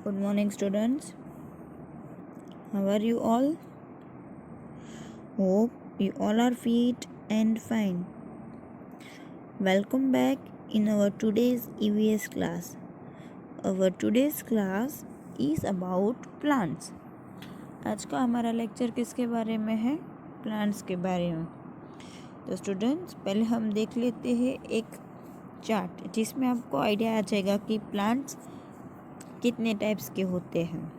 Good morning, students. How are you all? Hope you all are fit and fine. Welcome back in our today's EVS class. Our today's class is about plants. आज का हमारा lecture किसके बारे में है? Plants के बारे में. तो स्टूडेंट्स, पहले हम देख लेते हैं एक चार्ट जिसमें आपको आइडिया आ जाएगा कि प्लांट्स कितने टाइप्स के होते हैं.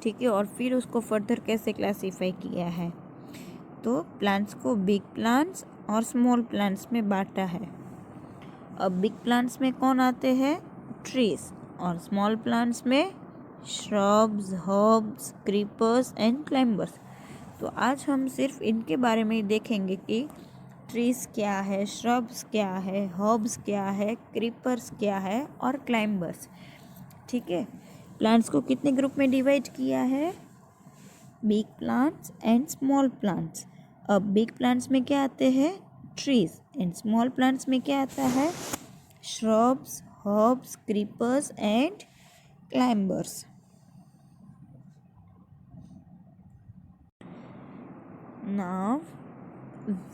ठीक है, और फिर उसको फर्दर कैसे क्लासीफाई किया है. तो प्लांट्स को बिग प्लांट्स और स्मॉल प्लांट्स में बांटा है. अब बिग प्लांट्स में कौन आते हैं? ट्रीज. और स्मॉल प्लांट्स में shrubs, herbs, creepers and climbers. तो आज हम सिर्फ इनके बारे में देखेंगे कि ट्रीज क्या है, श्रब्स क्या है, हर्ब्स क्या है, क्रीपर्स क्या है और क्लाइंबर्स. ठीक है, प्लांट्स को कितने ग्रुप में डिवाइड किया है? Big plants and small plants. अब बिग प्लांट्स में क्या आते हैं? ट्रीज. एंड स्मॉल प्लांट्स में क्या आता है? Shrubs, herbs, creepers and climbers. Now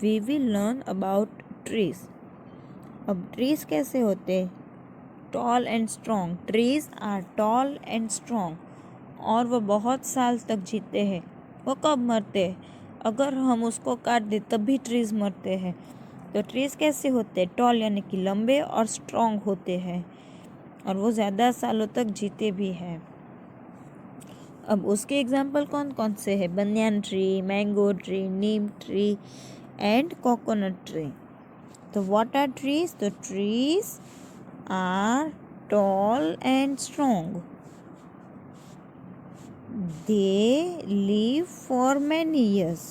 we will learn about trees. अब ट्रीज कैसे होते? Tall and strong. Trees are tall and strong और वो बहुत साल तक जीते हैं. वो कब मरते हैं? अगर हम उसको काट दें तब भी ट्रीज मरते हैं. तो ट्रीज कैसे होते हैं? टॉल यानी कि लंबे और स्ट्रॉन्ग होते हैं और वो ज़्यादा सालों तक जीते भी हैं. अब उसके एग्जाम्पल कौन कौन से हैं? Banyan tree, mango tree, Neem tree and coconut tree. तो व्हाट आर ट्रीज? तो trees are tall and strong. They live for many years.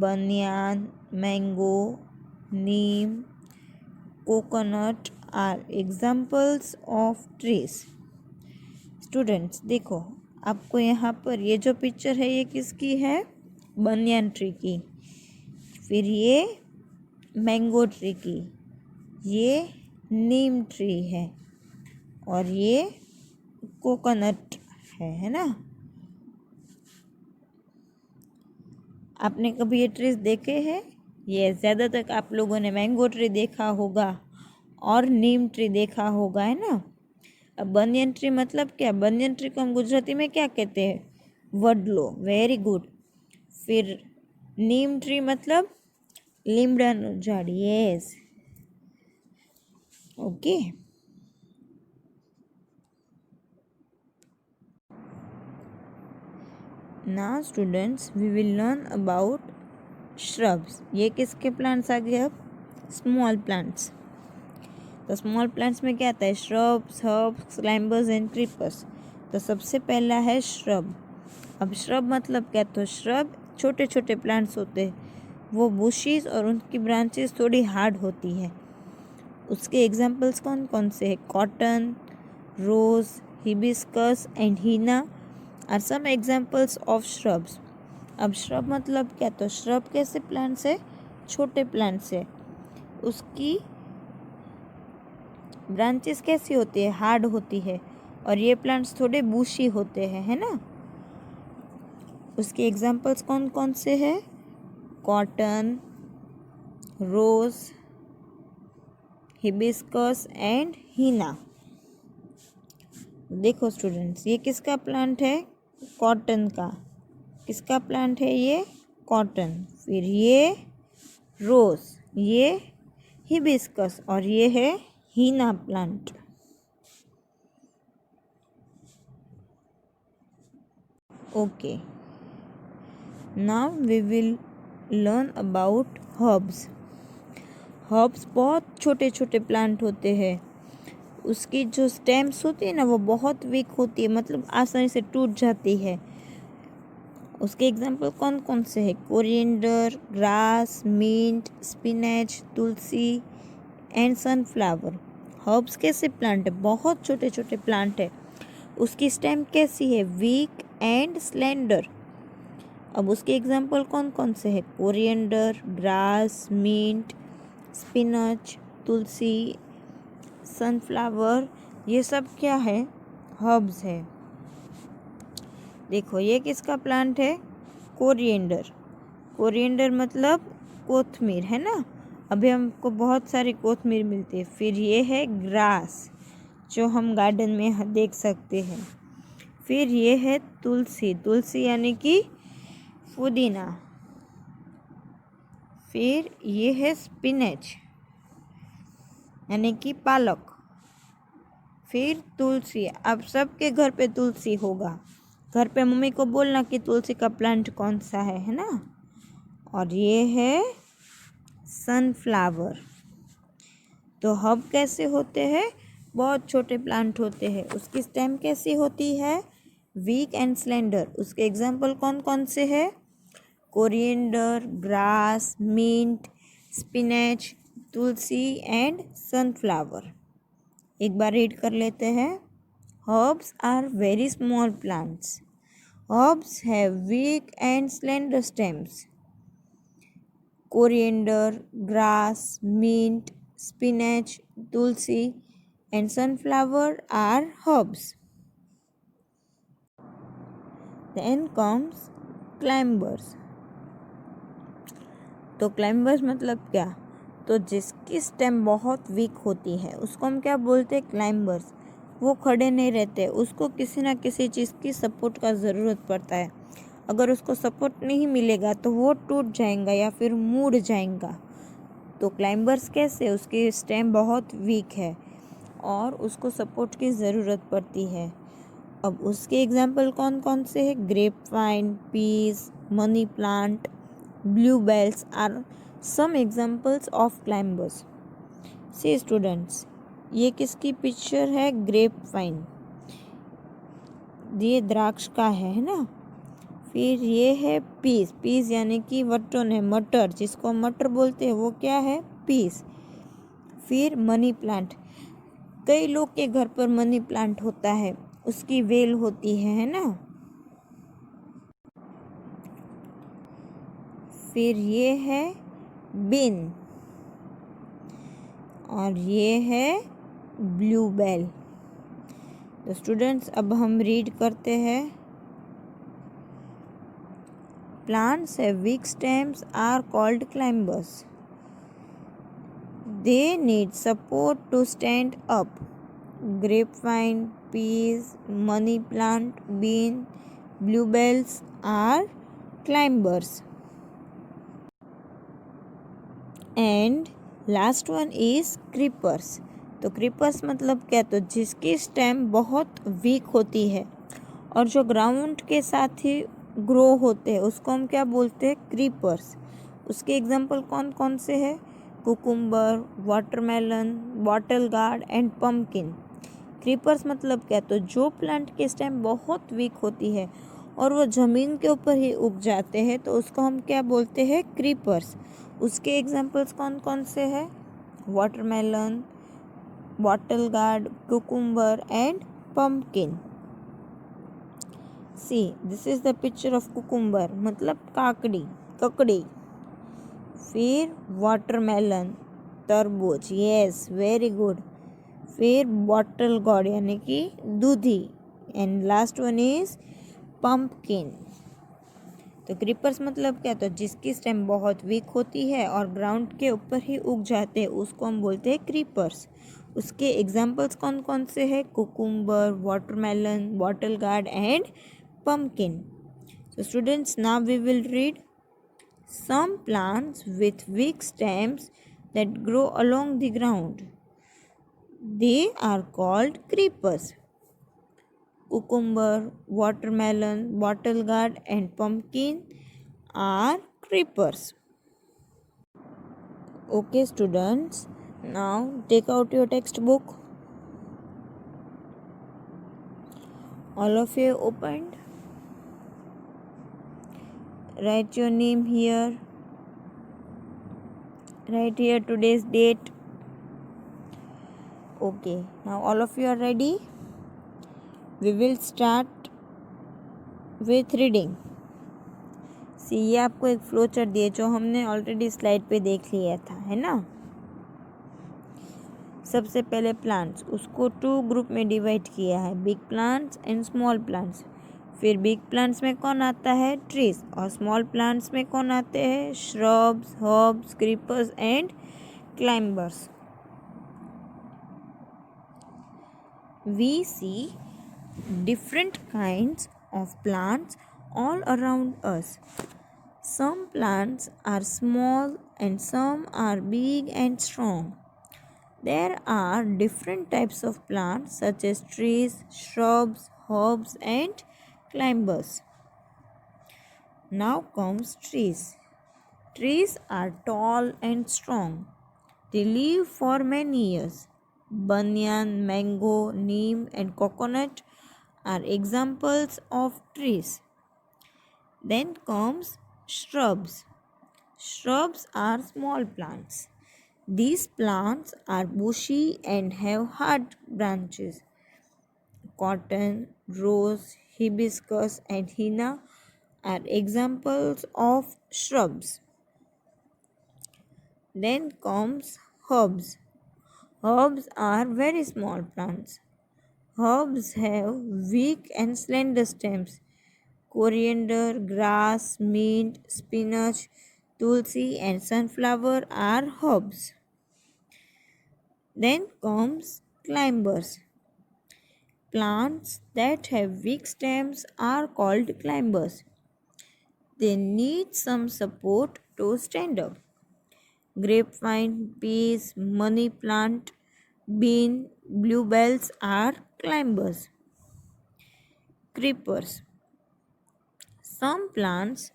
Banyan, mango, neem, coconut are examples of trees. Students, देखो आपको यहाँ पर ये जो picture है ये किसकी है? बनियान ट्री की. फिर ये मैंगो ट्री की, ये नीम ट्री है और ये कोकोनट है ना. आपने कभी ये ट्रीज देखे हैं? ये ज़्यादातर आप लोगों ने मैंगो ट्री देखा होगा और नीम ट्री देखा होगा, है ना. अब बनियन ट्री मतलब क्या? बनियन ट्री को हम गुजराती में क्या कहते हैं? वडलो. Very good. फिर नीम ट्री मतलब લીમડાનું ઝાડ. Yes, okay. Now students we will learn about shrubs. ये किसके प्लांट्स आ गए? अब स्मॉल प्लांट्स. तो स्मॉल प्लांट्स में क्या आता है? Shrubs, herbs, climbers and creepers. तो सबसे पहला है श्रब. अब श्रब मतलब क्या? तो श्रब छोटे छोटे प्लांट्स होते हैं. वो बुशीज और उनकी ब्रांचेस थोड़ी हार्ड होती है. उसके एग्जाम्पल्स कौन कौन से हैं? Cotton, rose, hibiscus and henna are some examples of shrubs. अब श्रब मतलब क्या? तो श्रब कैसे प्लांट्स है? छोटे प्लांट्स है. उसकी ब्रांचेस कैसी होती है? हार्ड होती है. और ये प्लांट्स थोड़े बुशी होते हैं, है ना. उसके एग्जाम्पल्स कौन कौन से हैं? कॉटन, रोज, हिबिस्कस एंड हीना. देखो स्टूडेंट्स, ये किसका प्लांट है? कॉटन का. किसका प्लांट है ये? कॉटन. फिर ये रोज, ये हिबिस्कस और ये है henna plant. Okay, now we will learn about herbs. Herbs बहुत छोटे छोटे प्लांट होते हैं. उसकी जो स्टेम्स होती है ना वो बहुत वीक होती है, मतलब आसानी से टूट जाती है. उसके एग्जाम्पल कौन कौन से हैं? Coriander, grass, mint, spinach, tulsi and sunflower. Herbs कैसे प्लांट है? बहुत छोटे छोटे प्लांट है. उसकी स्टेम कैसी है? Weak and slender. अब उसके एग्जाम्पल कौन कौन से हैं? Coriander, grass, mint, spinach, tulsi, sunflower, ये सब क्या है? हर्ब्स है। देखो ये किसका प्लांट है? कोरिएंडर। कोरिएंडर मतलब कोथमीर, है ना। अभी हमको बहुत सारी कोथमीर मिलती है। फिर ये है ग्रास, जो हम गार्डन में देख सकते हैं। फिर ये है तुलसी, तुलसी यानी कि पुदीना। फिर ये है स्पिनच यानी कि पालक। फिर तुलसी, अब सबके घर पे तुलसी होगा। घर पे मम्मी को बोलना कि तुलसी का प्लांट कौन सा है ना। और ये है सनफ्लावर। तो हब कैसे होते हैं? बहुत छोटे प्लांट होते हैं। उसकी स्टेम कैसी होती है? Weak and slender. उसके एग्जाम्पल कौन कौन से हैं? Coriander, grass, mint, spinach, tulsi and sunflower. एक बार रीड कर लेते हैं। Herbs are very small plants. Herbs have weak and slender stems. Coriander, grass, mint, spinach, tulsi, and sunflower are herbs. Then comes climbers. तो क्लाइंबर्स मतलब क्या? तो जिसकी स्टेम बहुत वीक होती है उसको हम क्या बोलते हैं? क्लाइंबर्स। वो खड़े नहीं रहते, उसको किसी ना किसी चीज़ की सपोर्ट का ज़रूरत पड़ता है। अगर उसको सपोर्ट नहीं मिलेगा तो वो टूट जाएगा या फिर मुड़ जाएगा। तो क्लाइंबर्स कैसे? उसकी स्टेम बहुत वीक है और उसको सपोर्ट की ज़रूरत पड़ती है। अब उसके एग्जाम्पल कौन कौन से हैं? Grapevine, peas, money plant, bluebells are some examples of climbers. See students, ये किसकी पिक्चर है? Grape vine. ये द्राक्ष का है ना। फिर ये है पीस, पीस यानी कि वटन है, मटर, जिसको मटर बोलते हैं वो क्या है? पीस। फिर मनी प्लांट, कई लोग के घर पर मनी प्लांट होता है, उसकी वेल होती है ना। फिर ये है बीन और ये है ब्लूबेल। तो स्टूडेंट्स अब हम रीड करते हैं। Plants have weak stems are called climbers. They need support to stand up. Grapevine, peas, money plant, bean, bluebells are climbers. And last one is creepers. तो क्रीपर्स मतलब क्या? तो जिसकी स्टेम बहुत वीक होती है और जो ग्राउंड के साथ ही ग्रो होते हैं उसको हम क्या बोलते हैं? क्रीपर्स। उसके एग्जाम्पल कौन कौन से हैं? Cucumber, watermelon, bottle guard and pumpkin. Creepers मतलब क्या? तो जो प्लांट की स्टेम बहुत वीक होती है और वो ज़मीन के ऊपर ही उग जाते हैं तो उसको हम क्या बोलते हैं? क्रीपर्स। उसके एग्जाम्पल्स कौन कौन से हैं? Watermelon, bottle gourd, cucumber and pumpkin. See this is the picture of cucumber मतलब ककड़ी। फिर वाटरमेलन, तरबूज, यस वेरी गुड। फिर बॉटल गार्ड यानी कि दूधी and last one is pumpkin. तो क्रीपर्स मतलब क्या? तो जिसकी स्टेम बहुत वीक होती है और ग्राउंड के ऊपर ही उग जाते हैं उसको हम बोलते हैं क्रीपर्स। उसके एग्जाम्पल्स कौन कौन से हैं? Cucumber, watermelon, bottle guard and pumpkin. So students, now we will read some plants with weak stems that grow along the ground. They are called creepers. Cucumber, watermelon, bottle gourd and pumpkin are creepers. Okay students, now take out your textbook. All of you opened. Write your name here. Write here today's date. Okay, now all of you are ready. We will start with reading. सी ये आपको एक flow chart दिए जो हमने already slide पे देख लिया था, है ना। सबसे पहले प्लांट्स, उसको 2 ग्रुप में डिवाइड किया है, big plants and small plants. फिर बिग प्लांट्स में कौन आता है? ट्रीज। और स्मॉल प्लांट्स में कौन आते हैं? Shrubs, herbs, creepers and climbers. We see different kinds of plants all around us. Some plants are small and some are big and strong. There are different types of plants such as trees, shrubs, herbs and climbers. Now comes trees. Trees are tall and strong. They live for many years. Banyan, mango, neem and coconut are examples of trees. Then comes shrubs. Shrubs are small plants. These plants are bushy and have hard branches. Cotton, rose, hibiscus and henna are examples of shrubs. Then comes herbs. Herbs are very small plants. Herbs have weak and slender stems. Coriander, grass, mint, spinach, tulsi and sunflower are herbs. Then comes climbers. Plants that have weak stems are called climbers. They need some support to stand up. Grapevine, peas, money plant, bean, bluebells are climbers. Creepers. Some plants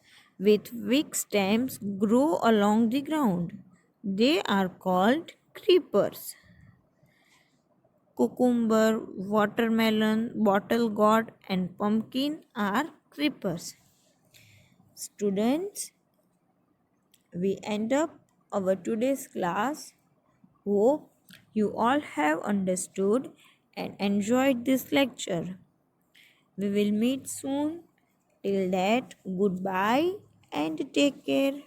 with weak stems grow along the ground. They are called creepers. Cucumber, watermelon, bottle gourd and pumpkin are creepers. Students, we end up our today's class. Hope you all have understood and enjoyed this lecture. We will meet soon. Till that, goodbye and take care.